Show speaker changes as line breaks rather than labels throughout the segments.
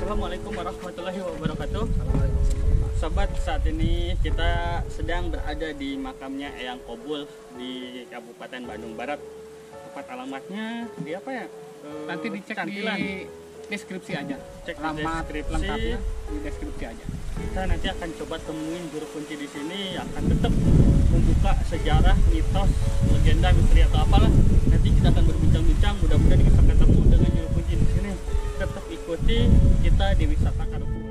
Assalamualaikum warahmatullahi wabarakatuh. Sobat, saat ini kita sedang berada di makamnya Eyang Kobul di Kabupaten Bandung Barat. Tempat alamatnya di apa ya?
Nanti dicek
Cantilan.
di deskripsi aja.
Cek di
Alamat
deskripsi.
lengkapnya di deskripsi aja.
Kita nanti akan coba temuin juru kunci di sini, akan tetap membuka sejarah, mitos, legenda, misteri atau apalah. Nanti kita akan berbincang-bincang, mudah-mudahan bisa ketemu dengan juru kunci di sini. Tetap ikuti kita di Wisata Karukubun.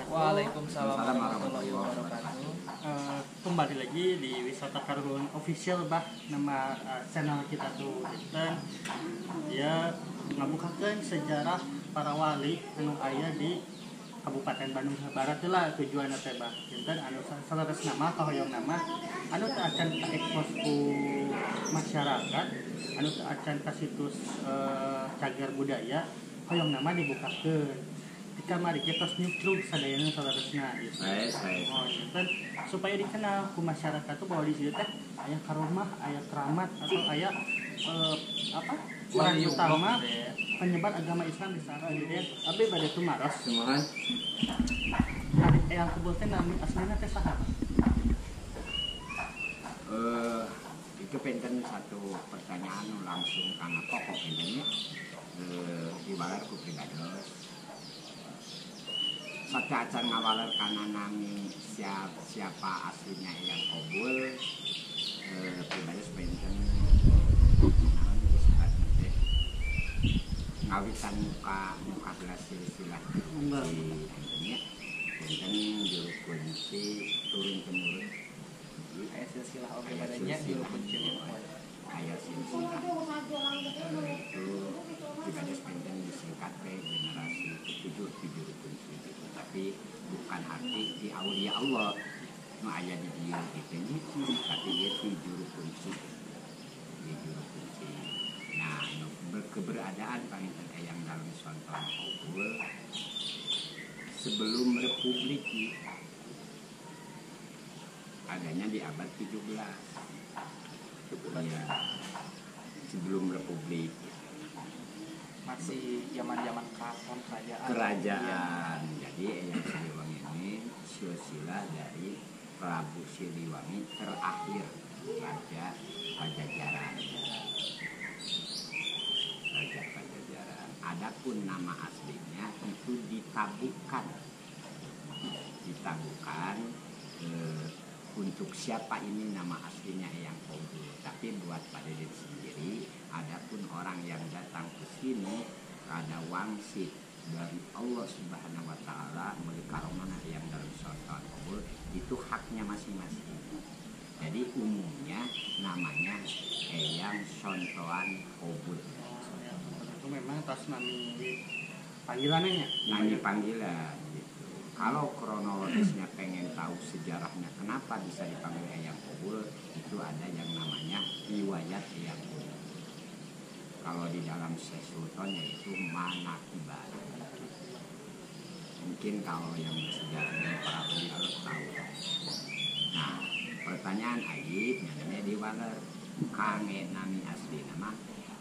Waalaikumsalam warahmatullahi wabarakatuh.
Kembali lagi di Wisata Karukubun Official, bah nama channel kita tuh dan ya ngabukakeun sejarah para wali anu aya di Kabupaten Bandung Barat lah tujuan teh bah. Jinten anu salares nama kahoyong nama anu teu acan ka ekspos ku masyarakat, anu teu acan ka situs cagar budaya, hoyong nama dibukakeun. Kamari kita nyutrug sadayana salaresna gitu. Oh, dan supaya dikenal ku masyarakat tuh bahwa di situ teh aya karomah, aya keramat atau aya peran utama penyebar agama Islam di sana gitu ya. Abi bade tumaros semuanya. Hari Eyang Kobul teh nami aslinya teh saha?
Itu penten satu pertanyaan langsung karena pokok ini ibarat ku pribados. Satu acan ngawaler karena nami siapa aslinya Eyang Kobul pribadi sepenting ngawitan muka gelas silsilah di penting juru kunci turun temurun
Aya silsilah oke badannya juru kunci.
Aya silsilah itu pribadi sepenting disingkat generasi ketujuh di juru kunci. Tapi bukan arti di aulia Allah nu aya di dia gitu nya tapi dia di juru kunci di juru kunci. Nah, keberadaan panginten eyang dalam sonton Hobul sebelum Republik adanya di abad 17. Ya, sebelum Republik.
Masih zaman-zaman kerajaan.
Kerajaan. Jadi eyang Siliwangi ini silsilah dari Prabu Siliwangi terakhir Raja Pajajaran. Raja Pajajaran. Adapun nama aslinya itu ditabukan untuk siapa ini nama aslinya Eyang Hobul. Tapi buat Pak Deden sendiri, adapun orang yang datang ke sini ada wangsit dari Allah Subhanahu wa taala melalui karomana yang dalam sontoan Hobul, itu haknya masing-masing. Jadi umumnya namanya Eyang Sontoan Hobul.
Itu memang atas nami panggilannya.
Nami panggilan gitu. Kalau kronologisnya pengen tahu sejarahnya kenapa bisa dipanggil Eyang Hobul, itu ada yang namanya riwayat Eyang Hobul. Kalau di dalam Syekh Sultan yaitu Manaqibah. Mungkin kalau yang bersejarah para beliau tahu. Nah, pertanyaan Ayib namanya diwaler kange nami asli nama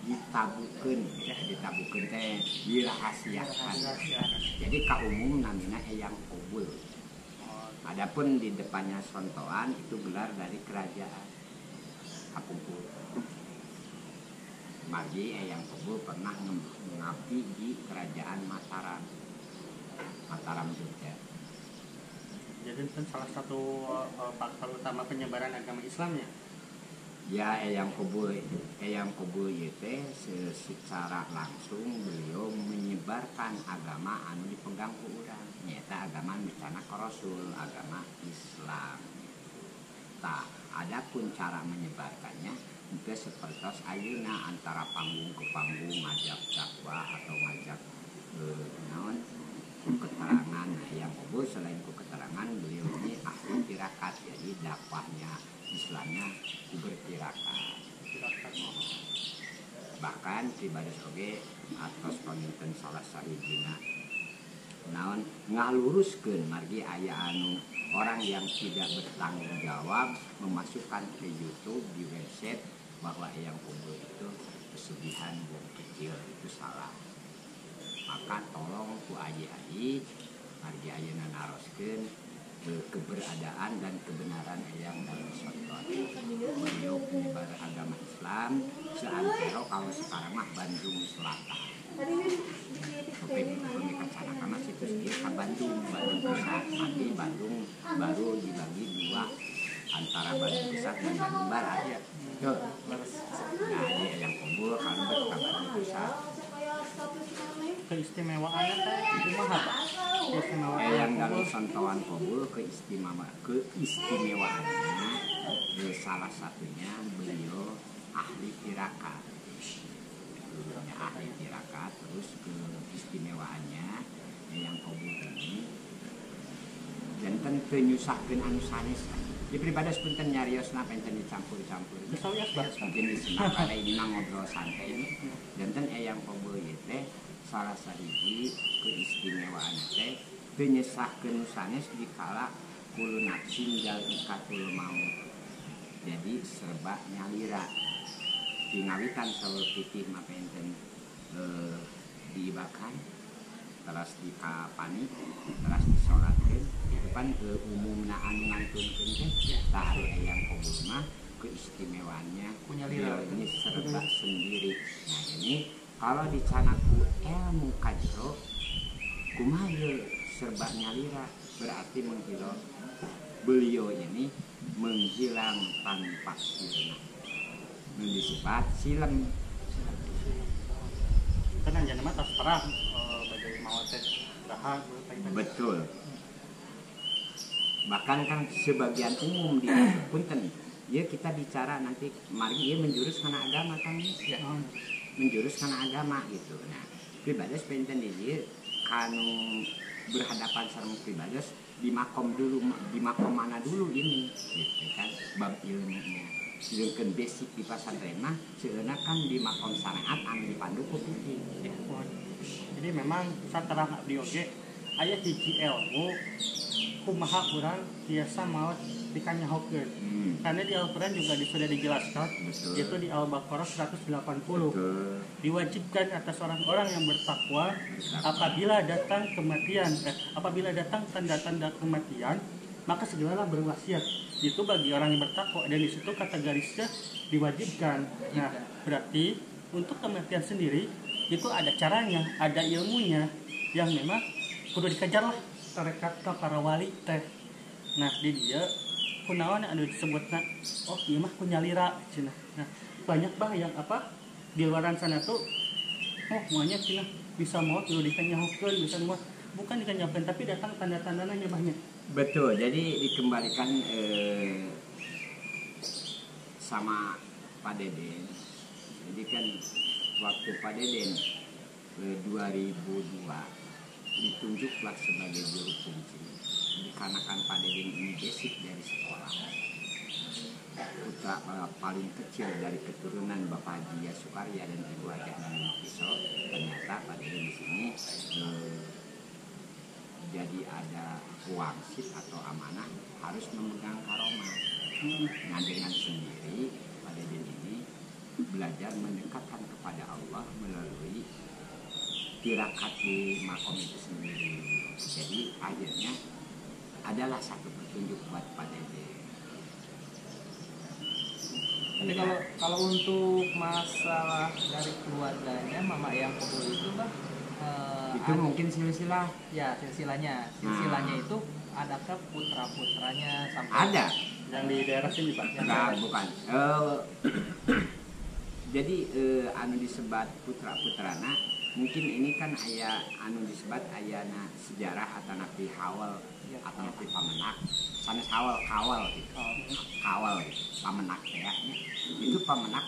ditabukeun, ya ditabukeun teh dirahasiakan. Jadi ka umum namina Eyang Hobul. Adapun di depannya sontoan itu gelar dari kerajaan Kapungkur. Margi Eyang Hobul pernah mengabdi di kerajaan Mataram Jogja.
Jadi itu salah satu faktor utama penyebaran agama Islamnya.
Ya Eyang Hobul itu secara langsung beliau menyebarkan agama anu dipegang ku urang, nyata agama micana ka Rasul, agama Islam. Tah, adapun cara menyebarkannya itu seperti ayeuna antara panggung ke panggung ngajak dakwah atau ngajak keterangan. Eyang Hobul selain keterangan beliau ini ahli tirakat, jadi dakwahnya Islamnya bertirakat. Bahkan pribadi oge atos panginten salah sahijina naon ngaluruskeun margi aya anu orang yang tidak bertanggung jawab memasukkan ke YouTube di website bahwa Eyang Hobul itu pesugihan buang kecil, itu salah. Maka tolong ku aji-aji margi ayeuna naroskeun keberadaan dan kebenaran Eyang dalam sonton. Beliau penyebar agama Islam seantero kalau sekarang mah Bandung Selatan. Pemikacana karena situs dia ke Bandung Pusat, nanti Bandung baru dibagi dua antara Bandung Pusat dan Bandung Barat. Nah ini Eyang Hobul kalau ke Bandung Pusat.
Keistimewaannya teh kumaha Pak?
Eyang dalam sontoan Hobul keistimewaannya salah satunya beliau ahli tirakat. Ahli tirakat, terus keistimewaannya Eyang Hobul ini dan tentu nyusahkeun anu sanes. Di pribadi sepunten nyariosna penten dicampur-campur. Mungkin disenang ada ini mah ngobrol santai ini. Dan ten Eyang Hobul teh salah sahiji keistimewaan teh teu nyesahkeun sanes dikala kulu nafsin jal ikatul maut. Jadi serba nyalira. Dinawitan saur putih mah penten diibakan, teras dikapani, teras disolatkeun. Itu kan umumna anu ngantunkeun teh tah Eyang Hobul mah keistimewaannya beliau ini serba sendiri. Nah ini kalau dicanaku ilmu kajro kumaha serba nyalira berarti menghilang. Beliau ini menghilang tanpa sirna. Disebut silem.
Kan anjeunna mah tos terang bade maot teh dahar.
Betul. Bahkan kan sebagian umum di punten. Ya kita bicara nanti mari dia menjurus kana agama kan ya. Menjurus kana agama gitu. Nah, pribadi penten dia kanu berhadapan sareng pribadi di makom dulu, di makom mana dulu ini gitu kan bab ilmunya. sedangkan basic di pesantren mah sebenarnya kan di makom syariat anu dipandu ku fikih.
Jadi memang saterang abdi oge aya hiji ilmu kumaha urang biasa maot dikanyahokeun. Karena di Al-Qur'an juga sudah dijelaskan,
Betul.
yaitu di Al-Baqarah 180.
Betul.
Diwajibkan atas orang-orang yang bertakwa apabila datang kematian, apabila datang tanda-tanda kematian, maka segeralah berwasiat. Itu bagi orang yang bertakwa, dan di situ kata garisnya diwajibkan. Nah, berarti untuk kematian sendiri itu ada caranya, ada ilmunya yang memang kudu dikejar lah tarekat ka para wali teh. Nah, di dia kunaon anu disebutna oh ieu mah kunyalira cenah. Nah, banyak bah yang apa di luaran sana tuh oh maunya cenah bisa mau kudu dikanyahokeun bisa mau bukan dikanyahokeun tapi datang tanda-tandanya banyak.
Betul, jadi dikembalikan sama Pak Deden. Jadi kan waktu Pak Deden 2002 ditunjuklah sebagai juru kunci. Dikarenakan Pak Deden ini basic dari sekolah. Putra paling kecil dari keturunan Bapak Haji Sukarya dan Ibu Hajah Nani Pisau. Ternyata Pak Deden di sini jadi ada wangsit atau amanah harus memegang karomah. Nah, dengan sendiri Pak Deden ini belajar mendekatkan kepada Allah melalui tirakat di makom itu sendiri. Jadi akhirnya adalah satu petunjuk buat Pak Deden.
Tapi kalau untuk masalah dari keluarganya Mama yang Kobul itu Bang,
Itu mungkin silsilah.
Ya silsilahnya itu adakah putra-putranya sampai
Ada.
Yang di daerah sini Pak.
Enggak, bukan. Jadi anu disebat putra-putrana mungkin ini kan aya anu disebat ayana sejarah atau nabi hawal atau nabi pamenak sanes kawal gitu. Kawal gitu. Pamenak ya. Itu pamenak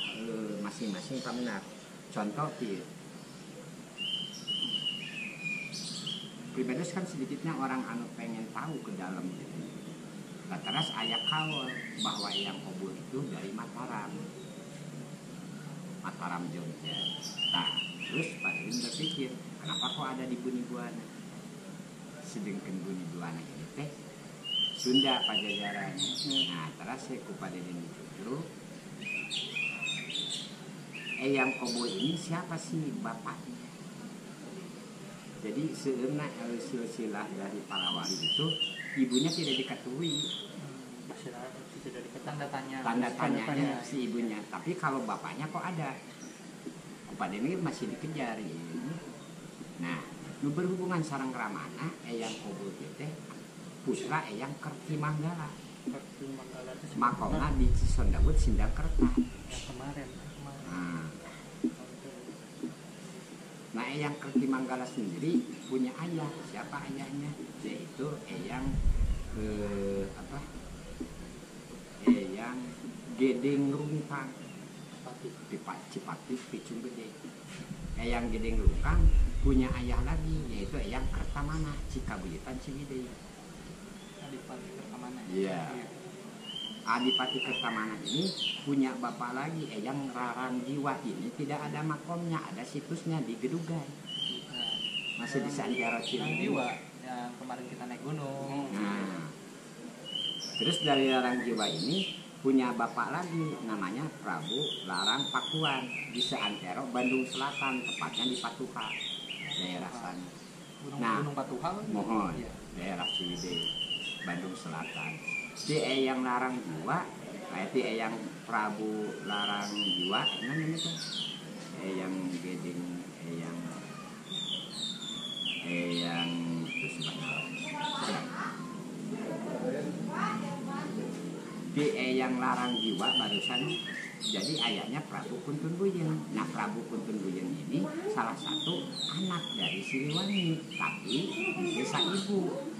masing-masing pamenak. Contoh di pribadi kan sedikitnya orang anu pengen tahu ke dalam gitu. Terus ayah kawal bahwa yang Kobul itu dari Mataram Jogja. Nah, terus Pak Deden berpikir, kenapa kok ada di Buni Buana? Sedangkan Buni Buana ini teh Sunda Pajajaran. Nah, terus saya ku Pak Deden dituju. Yang Kobul ini siapa sih bapaknya? Jadi sebenarnya silsilah dari para wali itu ibunya tidak diketahui.
tanda
Tanya si ibunya. Tapi kalau bapaknya kok ada. Pak Deden masih dikejar ini. Nah, nu berhubungan sareng Ramana Eyang Kobul teh putra Eyang Kerti Manggala. Makona di Cisondawut Sindakerta.
Yang kemarin.
Nah, Eyang Kerti Manggala sendiri punya ayah. Siapa ayahnya? Yaitu Eyang Eyang Gedeng Rungkang di Cipati Picung Gede. Eyang Gedeng Rungkang punya ayah lagi yaitu Eyang Kertamana Cikabuyutan Ciwidey.
Adipati Kertamana.
Iya. Adipati Kertamana ini punya bapak lagi Eyang Rarang Jiwa. Ini tidak ada makomnya, ada situsnya di Gedugai. Masih di Santero Ciwidey.
Jiwa yang kemarin kita naik gunung.
Nah, terus dari Larang Jiwa ini punya bapak lagi namanya Prabu Larang Pakuan di Seantero Bandung Selatan, tepatnya di Patuha daerah sana.
Gunung Patuha
Mohon daerah Ciwidey Bandung Selatan. Si Eyang Larang Jiwa, si Eyang Prabu Larang Jiwa, namanya itu Eyang Gedeng, Eyang terus di Eyang Larang Jiwa barusan jadi ayahnya Prabu Kuntun Buyeng. Nah, Prabu Kuntun Buyeng ini salah satu anak dari Siliwangi, tapi desa ibu.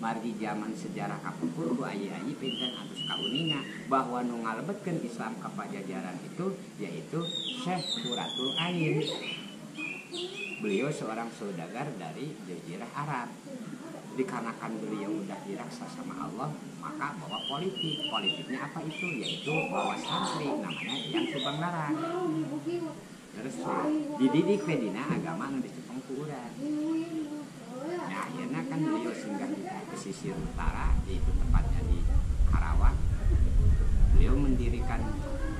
Margi zaman sejarah kapungkur ku ayi-ayi pinten atus kauninga bahwa nu ngalebetkeun Islam ka Pajajaran itu yaitu Syekh Quratul Ain. Beliau seorang saudagar dari Jazirah Arab. dikarenakan beliau udah dirasa sama Allah, maka bawa politiknya apa itu, yaitu bawa santri namanya yang Subang Larang. Terus dididik dina agama nu dicipong ku urang. Nah akhirnya kan beliau singgah di pesisir utara, yaitu tepatnya di Karawang. Beliau mendirikan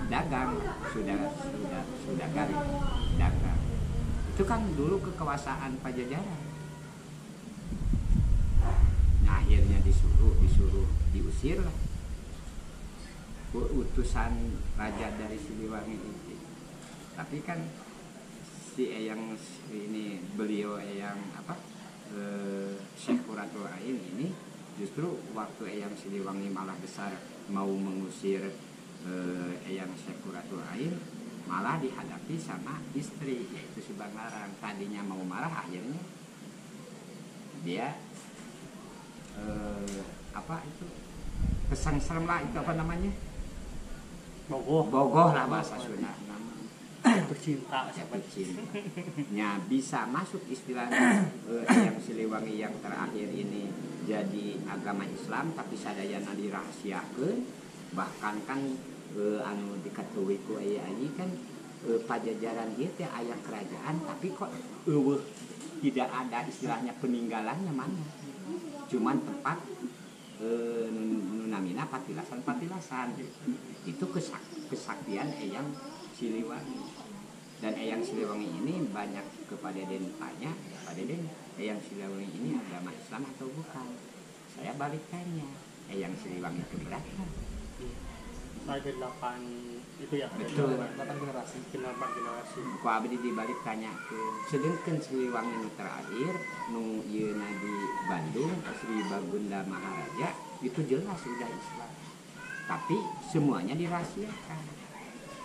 dagang, sudah garing dagang. Itu kan dulu kekuasaan Pajajaran. Nah akhirnya disuruh diusir lah utusan raja dari Siliwangi itu. Tapi kan si Eyang ini, beliau Eyang Syekh Quratul Ain ini justru waktu Eyang Siliwangi malah besar mau mengusir Eyang Syekh Quratul Ain, malah dihadapi sama istri yaitu Subang Larang. Tadinya mau marah, akhirnya dia kesengsem lah, itu apa namanya, bogoh lah bahasa Sunda,
bercinta
nya bisa masuk istilahnya yang Siliwangi yang terakhir ini jadi agama Islam, tapi sadayana dirahasiakeun. Bahkan kan anu diketahui ku aya kan Pajajaran ieu teh aya kerajaan, tapi kok tidak ada istilahnya peninggalannya mana, cuman tempat namina patilasan itu kesaktian Eyang Siliwangi. Dan Eyang Siliwangi ini banyak kepada Den tanya, pada Den, Eyang Siliwangi ini agama Islam atau bukan? Saya balik tanya, Eyang Siliwangi keberatan?
Ada 8 itu ya,
betul,
8 generasi.
Ku abdi dibalik tanya ke sedengkeun Siliwangi nu terakhir nu ieuna di Bandung, Sri Bagunda Maharaja, itu jelas sudah Islam. Tapi semuanya dirahasiakan.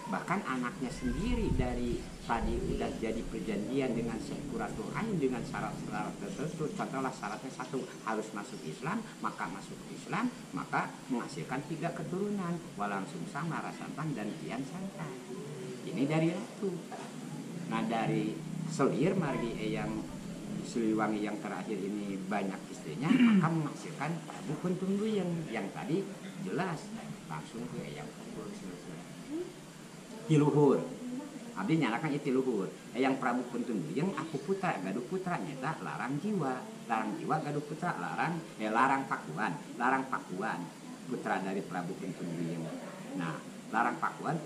Bahkan anaknya sendiri dari tadi udah jadi perjanjian dengan Syekh Quratul Ain dengan syarat-syarat tertentu. Contohlah syaratnya 1, harus masuk Islam, maka masuk Islam, maka menghasilkan 3 keturunan, Walang Sungsang, Rara Santang, dan Kian Santang. Ini dari ratu. Nah dari selir margi Eyang Siliwangi yang terakhir ini banyak istrinya, maka menghasilkan Prabu Kuntung Duyung yang tadi jelas langsung ke Eyang Tiluhur. Abdi nyalakan itu Tiluhur. Yang Prabu Kuntung Duyung aku putra, gaduh putra nyata Larang Jiwa. Larang Jiwa gaduh putra Larang Pakuan. Putra dari Prabu Kuntung Duyung. Nah, Larang Pakuan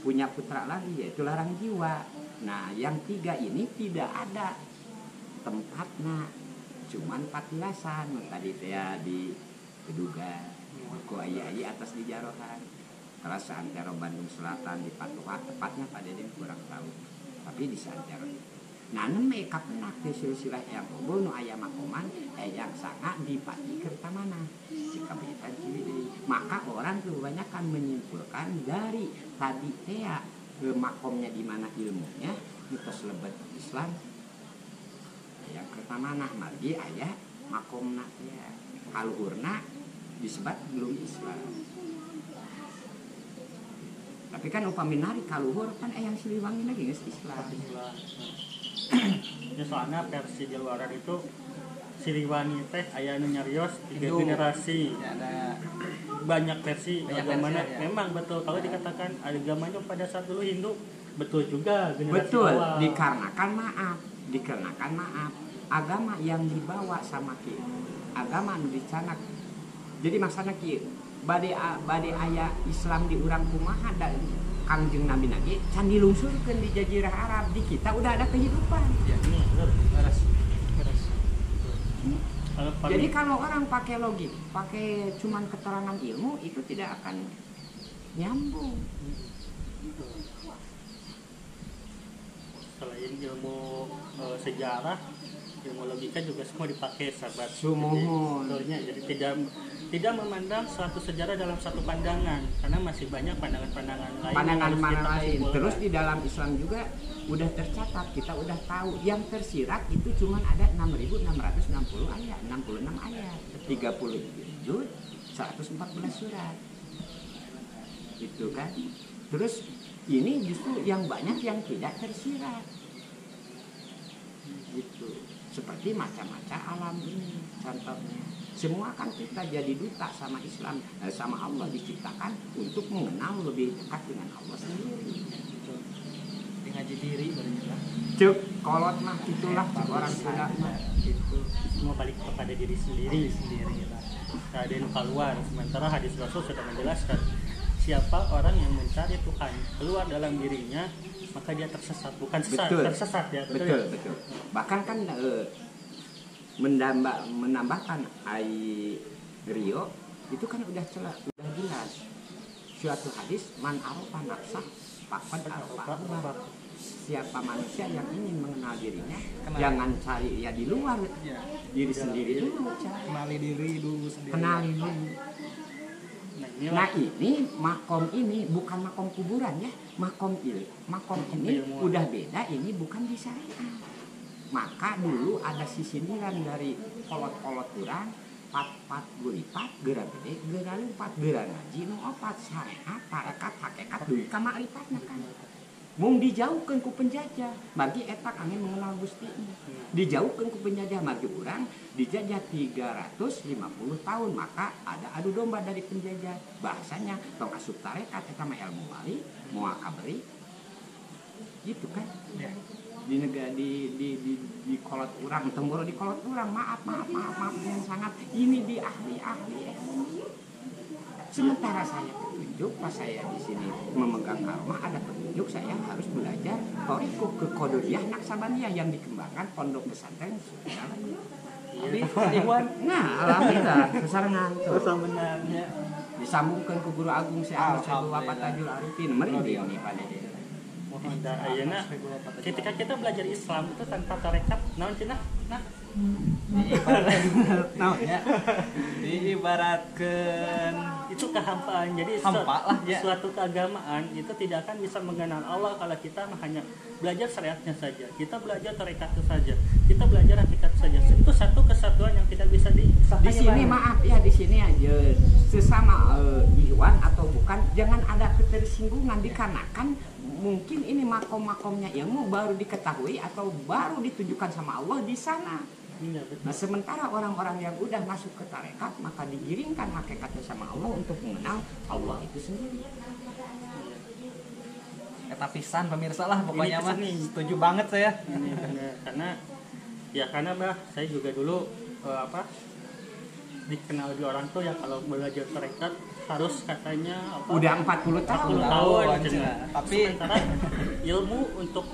punya putra lagi yaitu Larang Jiwa. Nah, yang 3 ini tidak ada tempatnya. Cuman patilasan tadi teh di Keduga. Ku aya atas di Jarohan. Terus seantero Bandung Selatan di Patuha, tepatnya pada dia kurang tahu, tapi di seantero. Nah, mereka pernah ke silsilah yang unggul nu aya makoman, yang sangat di Pati Kertamana, di Kabupaten Ciwidey. Maka orang kebanyakan menyimpulkan dari tadi teh makomnya di mana ilmunya, mitos lebet Islam, yang Kertamana margi aya makomna teh, kaluhurna disebut belum Islam. Tapi kan upami nari kaluhur kan Eyang Siliwangi lagi geus Islam.
Ya soalnya versi di luar itu Siliwangi teh aya nu nyarios 3 generasi.
Ya, ada
banyak versi agamanya.
ya.
Memang betul kalau dikatakan agamanya pada saat dulu Hindu, betul juga generasi
Betul,
awal.
dikarenakan maaf. Agama yang dibawa sama kieu. Agama nu dicanak. Jadi maksana kieu. Bade aya Islam di urang kumaha da Kangjeng Nabi lagi can dilungsurkeun di jazirah Arab, di kita udah ada kehidupan.
ya, beres.
Jadi kalau orang pakai logik, pakai cuman keterangan ilmu itu tidak akan nyambung.
Selain ilmu sejarah, ilmu logika juga semua dipakai sahabat.
Sumuhun.
Jadi tidak memandang suatu sejarah dalam satu pandangan, karena masih banyak pandangan-pandangan lain.
Pandangan lain. Terus di dalam Islam juga udah tercatat, kita udah tahu yang tersirat itu cuma ada 6.660 ayat, 66 ayat, 30 juz, 114 surat. Itu kan. Terus ini justru yang banyak yang tidak tersirat. Gitu. seperti macam-macam alam ini. Contohnya semua kan kita jadi duta sama Islam, sama Allah diciptakan untuk mengenal lebih dekat dengan Allah sendiri.
Di ngaji diri berarti.
Cuk, kolot mah itulah orang Sunda mah.
Itu
Semua balik kepada diri sendiri. Tak ada yang keluar. Sementara hadis Rasul sudah menjelaskan, siapa orang yang mencari Tuhan keluar dalam dirinya, maka dia tersesat. Bukan sesat,
Betul.
tersesat ya.
Betul, betul. Bahkan kan menambahkan Rio itu kan udah jelas. Suatu hadis, man arofa nafsah faqad arofa Allah. Siapa manusia yang ingin mengenal dirinya, jangan cari ya di luar,
ya,
diri sendiri dulu cari.
kenali diri dulu sendiri.
Kenali dulu. Nah ini makom ini bukan makom kuburan ya, makom ini udah beda, ini bukan di syariat. Maka dulu ada sisindiran dari kolot-kolot kurang, pat guripat, gera gede, gera lupat, gera ngaji, nu opat, syariat, tarekat, hakikat, duit kamaripatnya kan. Mung dijauhkan ku penjajah, margi eta kami mengenal Gusti. Dijauhkan ku penjajah, margi urang dijajah 350 tahun, maka ada adu domba dari penjajah. Bahasanya tong asup tarekat eta mah ilmu wali, moal kaberi. Gitu kan?
Ya.
Di negara di kolot urang, temboro di kolot urang, maaf yang sangat ini di ahli sementara saya petunjuk pas saya di sini memegang karma, ada petunjuk saya harus belajar Thariqah ke Qadariyah Naksabaniyah yang dikembangkan pondok pesantren Sunan. Nah, alhamdulillah sesarengan tuh.
Sebenarnya
Disambungkan ke Guru Agung Syekh Ahmad Wafat Tajul Arifin, merinding nih pada dia.
Dan ayeuna ketika kita belajar Islam itu tanpa tarekat, naon cenah? Nah,
diibaratkan
itu kehampaan. Jadi
hampa lah ya.
suatu keagamaan itu tidak akan bisa mengenal Allah kalau kita hanya belajar syariatnya saja. Kita belajar tarekatnya saja. Kita belajar hakikat saja. Itu satu kesatuan yang tidak bisa
Di sini maaf ya, di sini aja sesama ikhwan atau bukan, jangan ada ketersinggungan dikarenakan mungkin ini makom-makomnya ilmu baru diketahui atau baru ditujukan sama Allah di sana.
Iya, betul.
Nah sementara orang-orang yang udah masuk ke tarekat maka digiringkan hakikatnya sama Allah untuk mengenal Allah itu sendiri.
Eta pisan pemirsa lah pokoknya
Ini
mah
pisan nih.
setuju banget saya.
Ini karena bah saya juga dulu dikenal di orang tuh ya kalau belajar tarekat harus katanya
Udah 40 tahun.
40 tahun
Tapi
sementara ilmu untuk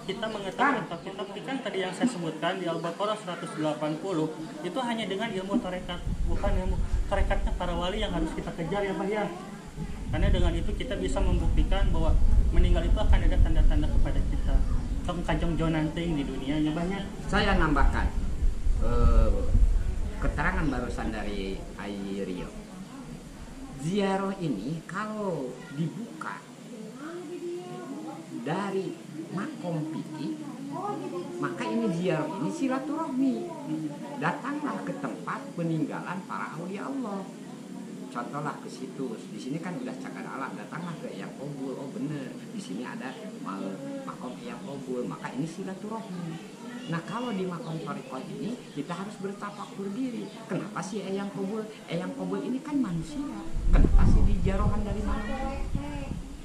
kita mengetahui kitab kan tadi yang saya sebutkan di Al-Baqarah 180 itu hanya dengan ilmu tarekat, bukan ilmu tarekatnya para wali yang harus kita kejar ya Bah ya. Karena dengan itu kita bisa membuktikan bahwa meninggal itu akan ada tanda-tanda kepada kita. Tong kajong jonanting di dunia ya banyak.
Saya nambahkan keterangan barusan dari Rio. Ziarah ini kalau dibuka dari makom fikih, maka ini ziarah ini silaturahmi. Datanglah ke tempat peninggalan para aulia Allah. Contohlah ke situ. Di sini kan udah cagar alam. Datanglah ke Eyang Kobul. Oh bener. Di sini ada makom Eyang Kobul. Maka ini silaturahmi. Nah kalau di makom Thariqah ini kita harus bertafakur diri. Kenapa sih Eyang Kobul? Eyang Kobul ini kan manusia. Kenapa sih dijarohan dari mana?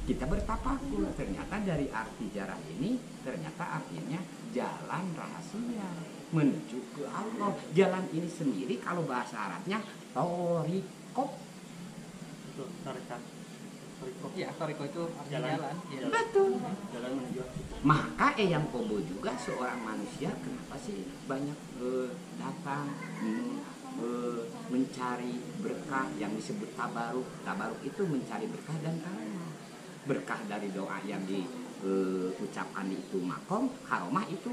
Kita bertafakur. Ternyata dari arti jarah ini, ternyata artinya jalan rahasia menuju ke Allah. Jalan ini sendiri kalau bahasa Arabnya Thariqah.
Itu tarekat.
ya Thariqah itu
Jalan.
jalan. Ya.
Betul.
Jalan menuju.
Maka Eyang Kobul juga seorang manusia, kenapa sih banyak datang mencari berkah yang disebut tabaruk. Tabaruk itu mencari berkah dan karomah. Berkah dari doa yang diucapkan di itu makom, karomah itu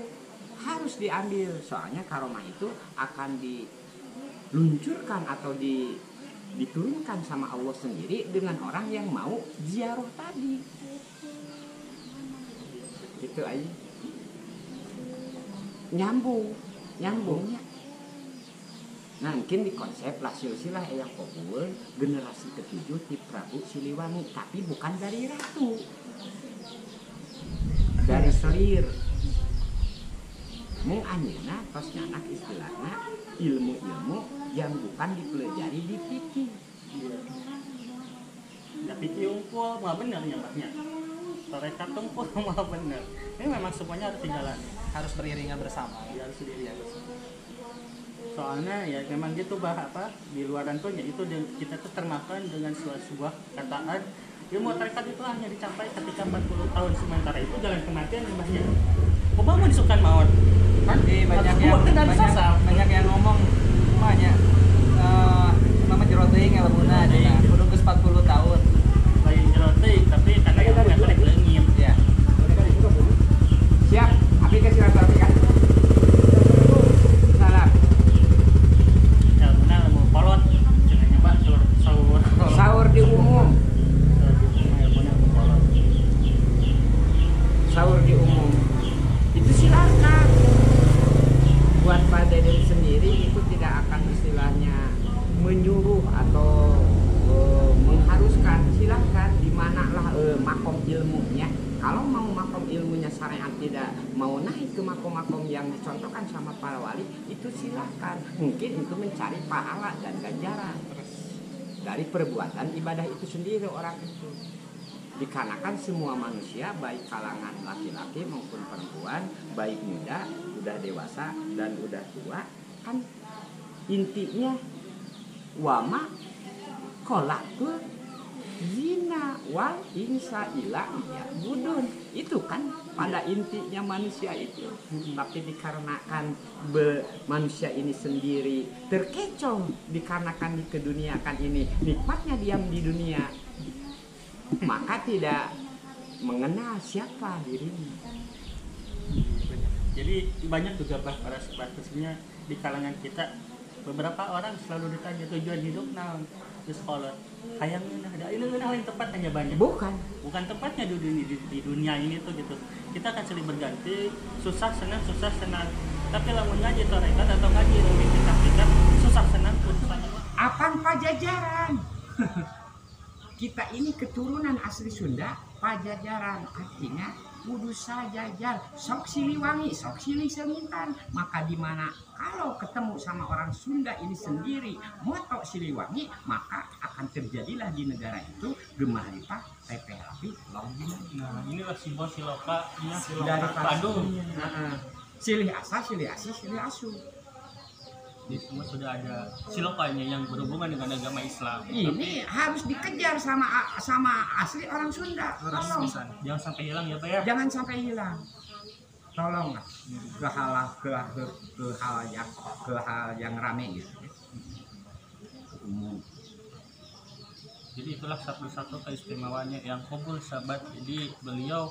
harus diambil. Soalnya karomah itu akan diluncurkan atau diturunkan sama Allah sendiri dengan orang yang mau ziarah tadi. Itu aja. Nyambungnya. Nah, mungkin di konsep lah silsilah Eyang Kobul generasi ketujuh di Prabu Siliwangi, tapi bukan dari ratu, dari selir. mung anjeunna tos nyanak istilahna ilmu-ilmu yang bukan dipelajari di fikih.
Ya fikih unggul mah bener ya Mbaknya. Tarekat unggul mah bener. Ini memang semuanya harus dijalani.
Harus beriringan bersama.
Ya, harus diri bersama. Soalnya ya memang gitu apa di luaran tuh ya itu kita tuh termakan dengan sebuah kataan ilmu tarekat itu hanya dicapai ketika 40 tahun, sementara itu jalan kematian Mbahnya. Kok mau disukkan maut? Kan
banyak yang ngomong banyak mama jeroting ngelebuna cenah kudu geus 40 tahun.
Lain jeroting tapi karena yang rek leungit
Ya.
Siap, abi ke silaturahmi kan. Salam.
ilmuna ilmu kolot cenah nyoba sahur.
Sahur di umum.
Ilmuna ilmu kolot.
Sahur di umum. Itu silakan. Buat Pak Deden sendiri itu tidak akan istilahnya menyuruh atau mengharuskan, silahkan di manalah makom ilmunya. Kalau mau makom ilmunya syariat tidak mau naik ke makom-makom yang dicontohkan sama para wali, itu silahkan. Mungkin itu mencari pahala dan ganjaran dari perbuatan ibadah itu sendiri orang itu. Dikarenakan semua manusia baik kalangan laki-laki maupun perempuan, baik muda, udah dewasa dan udah tua, kan intinya wama kolakul zina wal insa ila iya budun. Itu kan pada intinya manusia itu. Tapi dikarenakan manusia ini sendiri terkecoh dikarenakan keduniakan ini, nikmatnya diam di dunia, maka tidak mengenal siapa dirinya.
Jadi banyak juga para khususnya di kalangan kita, beberapa orang selalu ditanya tujuan hidup naon terus kolot hayang ada ini yang tepat hanya banyak bukan tempatnya di dunia ini tuh gitu. Kita akan silih berganti, susah senang tapi lamun ngaji tarekat atau ngaji ilmu kitab susah senang
Apaan Pajajaran? Kita ini keturunan asli Sunda, Pajajaran artinya kudu sajajar, sok Siliwangi, sok Sili Semintan. Maka di mana kalau ketemu sama orang Sunda ini sendiri moto Siliwangi, maka akan terjadilah di negara itu gemah lipah, tepe api, longgina.
Nah inilah simbol siloka
Dari
Bandung.
Silih asa, silih asi, silih asu.
Di semua sudah ada silokanya yang berhubungan dengan agama Islam.
Ini harus dikejar sama asli orang Sunda. Tolong.
Jangan sampai hilang ya Pak ya.
Jangan sampai hilang. Tolonglah ke hal yang rame gitu. Umum.
Jadi itulah satu-satu keistimewaannya yang kubul sahabat. Jadi beliau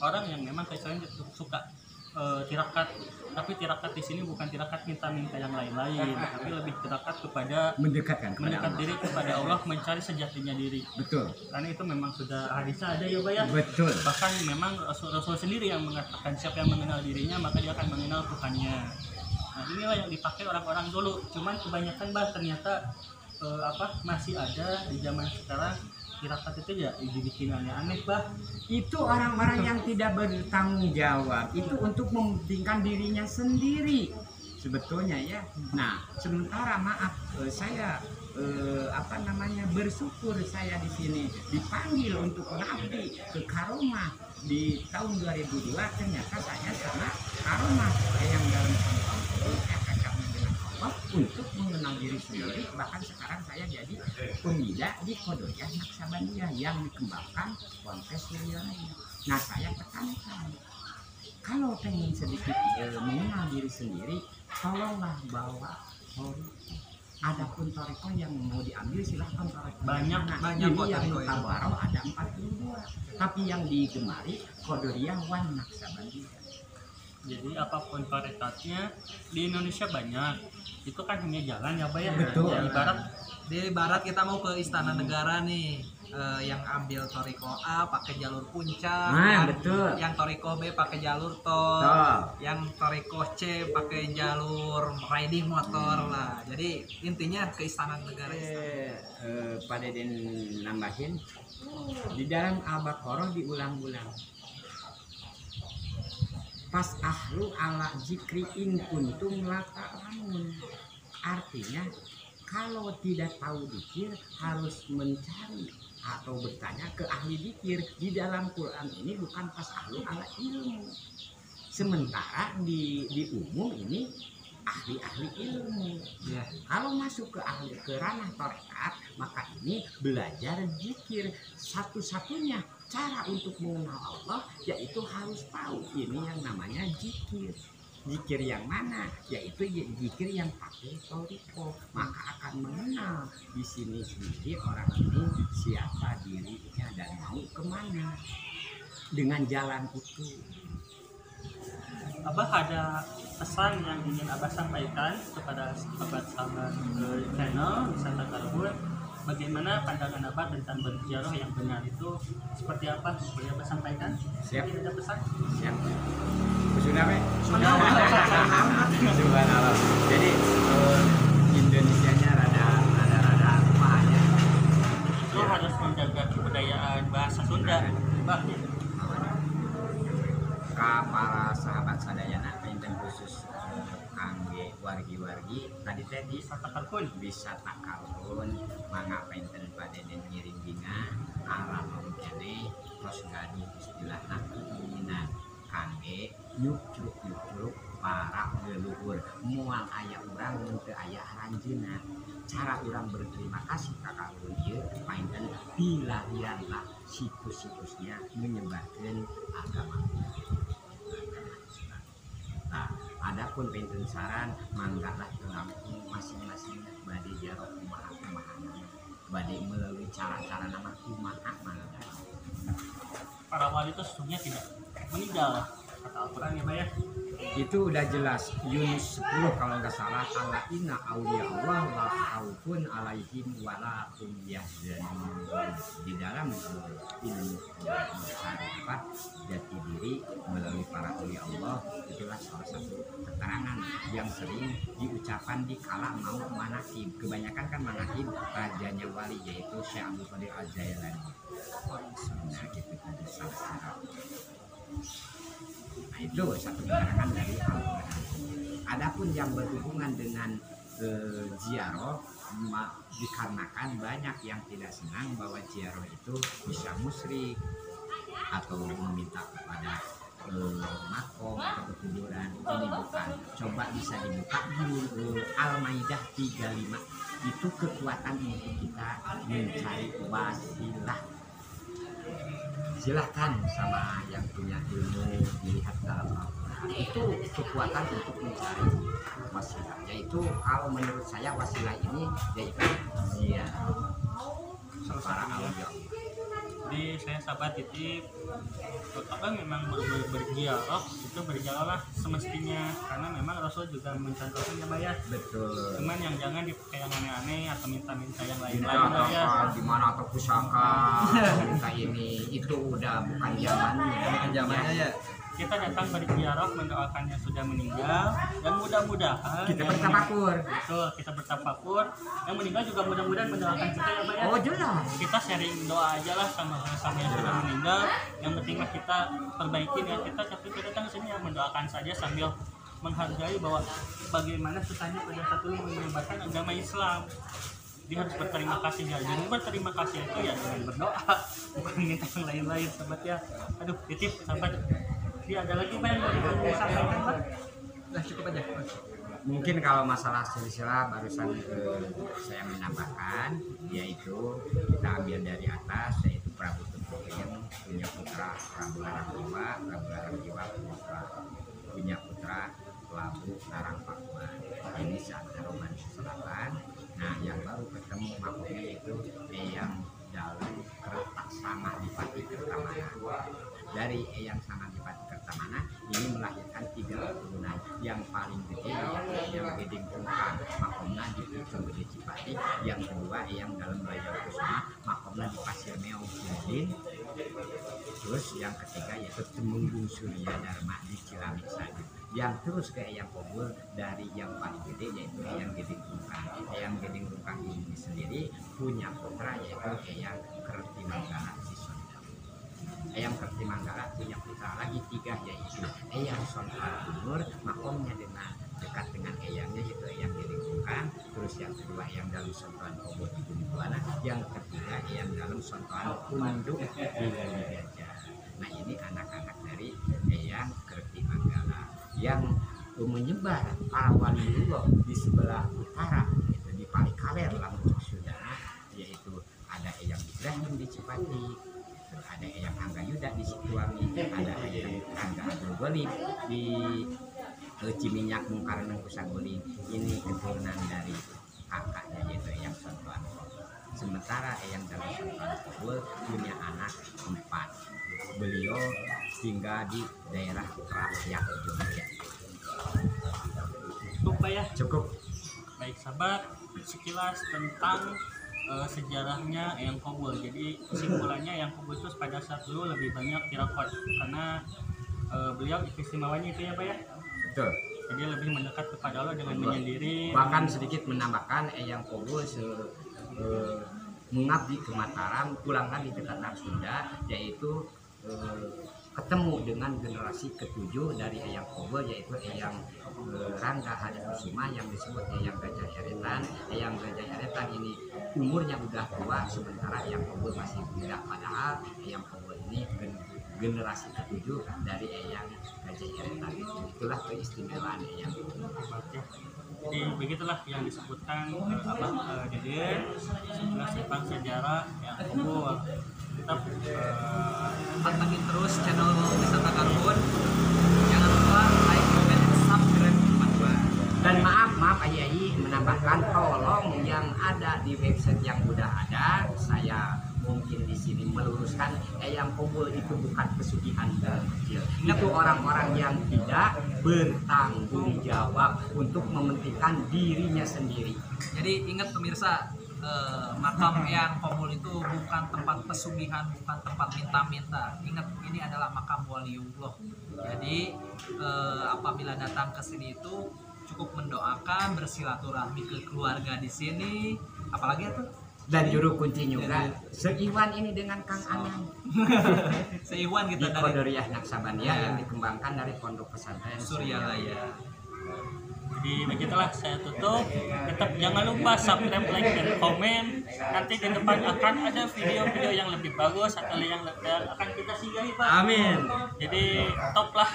orang yang memang keislamannya suka tirakat, tapi tirakat di sini bukan tirakat minta-minta yang lain-lain, tapi lebih tirakat kepada
Mendekat
diri kepada Allah, mencari sejatinya diri.
Betul.
Karena itu memang sudah hadisnya ada ya Pak ya.
Betul.
Bahkan memang Rasul sendiri yang mengatakan siapa yang mengenal dirinya maka dia akan mengenal Tuhannya. Nah inilah yang dipakai orang-orang dulu. Cuman kebanyakan Bah ternyata masih ada di zaman sekarang. Tirakat itu ya dibikin aneh Bah.
Itu orang-orang yang tidak bertanggung jawab. Itu untuk mementingkan dirinya sendiri sebetulnya ya. Nah, sementara maaf saya bersyukur saya di sini dipanggil untuk mengabdi ke Karomah di tahun 2002. Ternyata saya sama Karomah yang dalam untuk mengenal diri sendiri. Bahkan sekarang saya jadi pembina di Kodoya Naksabandia yang dikembangkan Ponpes Wiryono. Nah saya tekankan, kalau pengen sedikit mengenal diri sendiri, tolonglah bawa toriko. Adapun toriko yang mau diambil silahkan toriko.
Banyak
Ini yang Mutabaro ada 42, tapi yang digemari Kodoya Wan Naksabandia.
Jadi apapun tarekatnya di Indonesia banyak. Itu kan hanya jalan ya Pak ya.
Betul.
Ya,
Ibarat kita mau ke Istana Negara nih, yang ambil toriko A pakai jalur puncak,
Betul.
yang toriko B pakai jalur tol, yang toriko C pakai jalur riding motor lah. Jadi intinya ke Istana Negara.
Pak Deden nambahin di dalam Al-Baqarah diulang-ulang. pas ahlu ala zikri in kuntum la ta'lamun. Artinya kalau tidak tahu zikir harus mencari atau bertanya ke ahli zikir. Di dalam Quran ini bukan pas ahlu ala ilmu. Sementara di umum ini ahli-ahli ilmu. Ya. Kalau masuk ke ranah tarekat, maka ini belajar zikir. Satu-satunya cara untuk mengenal Allah yaitu harus tahu ini yang namanya zikir. Zikir yang mana? Yaitu zikir yang pakai toriko. Maka akan mengenal di sini sendiri orang ini siapa dirinya dan mau kemana dengan jalan itu.
Abah ada pesan yang ingin Abah sampaikan kepada sahabat-sahabat channel Wisata Karuhun. Bagaimana pandangan Abah tentang berziarah yang benar itu seperti apa? Boleh Abah sampaikan?
Siap.
Ada pesan?
Siap. Sudah, Pak? Sudah. Subhanallah. Jadi Indonesianya rada apa aja.
Itu harus menjaga kebudayaan bahasa Sunda, Bah.
Para sahabat sadayana pinten khusus kangge wargi-wargi tadi
Wisata Karuhun
mangga pinten pada den ngiring dinga alam kene tos gadi istilahna keinginan kangge nyucuk para leluhur moal aya urang mun teu aya haranjeuna. Cara urang berterima kasih ka karuhun ieu painten pilarianlah situs-situsnya menyebarkan agama. Nah, adapun pinten saran manggalah ke Lampung masing-masing bade jarok kumaha bade melalui cara-cara nama kumaha mangga.
Para wali itu sesungguhnya tidak meninggal kata Al-Quran ya Pak ya.
Itu udah jelas Yunus 10 kalau nggak salah, ala inna auliya Allah la khaufun alaihim wa la hum yahzanun. Di dalam ilmu syariat jati diri melalui para auliya Allah itulah salah satu keterangan yang sering diucapkan di kala mau manakib. Kebanyakan kan manakib rajanya wali yaitu Syekh Abdul Qadir Al-Jailani. Nah gitu tadi salah satu. Nah, itu satu keterangan dari Al-Quran. Adapun yang berhubungan dengan ziarah dikarenakan banyak yang tidak senang bahwa ziarah itu bisa musyrik atau meminta kepada makom atau kuburan. Ini bukan. Coba bisa dibuka dulu Al-Maidah 35. Itu kekuatan untuk kita mencari wasilah. Silahkan sama yang punya ilmu dilihat dalam Al-Quran. Itu kekuatan untuk mencari wasilah. Yaitu kalau menurut saya wasilah ini yaitu ziarah para aulia.
Jadi saya sahabat titip apa memang berziarah itu berjalanlah semestinya karena memang Rasul juga mencontohkan ya Pak ya.
Betul.
Cuman yang jangan dipakai yang aneh-aneh atau minta-minta yang lain-lain
Minta
ya.
gimana atau pusaka minta ini itu udah bukan zamannya.
Bukan zamannya ya.
Kita datang berziarah mendoakan yang sudah meninggal dan mudah-mudahan
Kita bertafakur.
Betul, kita bertafakur. Yang meninggal juga mudah-mudahan mendoakan kita ya Pak ya.
Oh jelas.
Kita sharing doa aja lah sama yang sudah meninggal. Yang penting mah kita perbaikin ya kita, tapi kita datang sini yang mendoakan saja sambil menghargai bahwa bagaimana susahnya pada satu menyebarkan agama Islam. Dia harus berterima kasih ya. Jadi berterima kasih itu ya dengan berdoa, bukan minta yang lain-lain sahabat ya. Aduh, titip sahabat. Dia ada lagi Pak yang mau disampaikan Pak?
Nah cukup aja.
Mungkin kalau masalah silsilah barusan saya menambahkan yaitu kita ambil dari atas yaitu Prabu Tengku punya putra Prabu Larang Jiwa punya putra Prabu Larang Pakuan. Ini saat Roman Selatan. Nah yang baru ketemu makomnya yaitu yang dalam Kertak Sama Dipati Kertamana. Dari Eyang Sangat Dipati Kertamana ini melahirkan 3 keturunan. Yang paling gede yang Gedeng Tungkang makomna di Ujung Gede Cipati. Yang kedua Eyang Dalam Bayar Kusuma makomna di Pasir Meong Cilin. Terus yang ketiga yaitu Temenggung Surya Dharma di Cilamik saja. Yang terus ke Eyang Kobul dari yang paling gede yaitu Eyang Gedeng Tungkang. Eyang Gedeng Tungkang ini sendiri punya putra yaitu Eyang Kerti Manggala Sisondang. Eyang Kerti Manggala punya putra lagi 3, yaitu Eyang Sontoan Timur, makomnya dengan dekat dengan eyangnya yaitu Eyang Dilingkungkan. Terus yang kedua Eyang Dalu Sontoan Kobo di Gunung Buana, yang ketiga Eyang Dalu Sontoan Unduk di Gajah. Nah ini anak-anak dari Eyang Kerti Manggala yang menyebar para waliullah di sebelah utara, yaitu di Palikaler Lamun Sudana, yaitu ada Eyang Ibrahim di Cipati, ada Eyang Angga Yuda di Situangi, ada Eyang Angga Abdul Golim di Ciminyak Mungkarneng Kusangguling. Ini keturunan dari kakaknya yaitu Eyang Sontoan Kobo. Sementara Eyang Dalu Sontoan Kobo punya anak 4. Beliau tinggal di daerah Rakyat Jogja.
Cukup Pak ya?
Cukup.
Baik sahabat, sekilas tentang sejarahnya Eyang Kobo. Jadi kesimpulannya Eyang Kobo itu pada saat dulu lebih banyak tirakot karena beliau istimewanya itu ya Pak ya?
Betul.
Jadi lebih mendekat kepada Allah dengan menyendiri.
Bahkan sedikit menambahkan Eyang Kobo mengabdi ke Mataram, pulang lagi ke Tanah Sunda, yaitu ketemu dengan generasi ke-7 dari Eyang Kobo, yaitu Eyang Rangga Hadikusuma yang disebut Eyang Gajah Eretan. Eyang Gajah Eretan ini umurnya udah tua, sementara Eyang Kobo masih muda. Padahal Eyang Kobo ini generasi ke-7 dari Eyang Gajah Eretan. Itulah keistimewaan Eyang Kobo.
Jadi begitulah yang disebutkan Abah Dede sekilas tentang sejarah Eyang Kobo. Tetap
pantengin terus channel Wisata Karbon. Jangan lupa like, comment, dan subscribe teman-teman.
Dan maaf Ayai menambahkan, tolong yang ada di website yang udah ada, saya mungkin di sini meluruskan, Eyang Kobo itu bukan pesugihan dan kecil. Itu orang-orang yang tidak bertanggung jawab untuk mementingkan dirinya sendiri.
Jadi ingat pemirsa, makam Eyang Kobo itu bukan tempat pesugihan, bukan tempat minta-minta. Ingat, ini adalah makam waliullah. Jadi apabila datang ke sini itu cukup mendoakan, bersilaturahmi ke keluarga di sini, apalagi itu.
Dan juru kunci juga seiwan ini dengan Kang Anang.
Seiwan
Di
kita dari
Kodoriah Naksabandia yang dikembangkan dari Pondok Pesantren
Suryalaya.
Jadi begitulah saya tutup. Tetap jangan lupa subscribe, like, dan komen. Nanti di depan akan ada video-video yang lebih bagus atau yang akan kita singgahi Pak.
Amin.
Jadi top lah.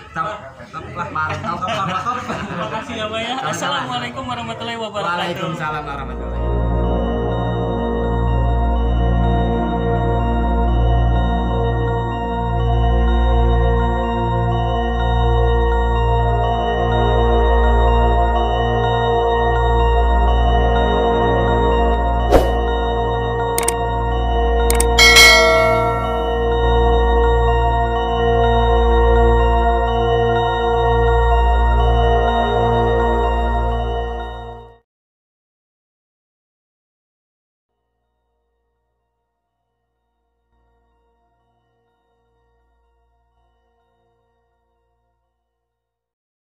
Top lah, mantap.
Terima kasih ya Pak ya. Assalamualaikum warahmatullahi wabarakatuh.
Waalaikumsalam warahmatullahi wabarakatuh.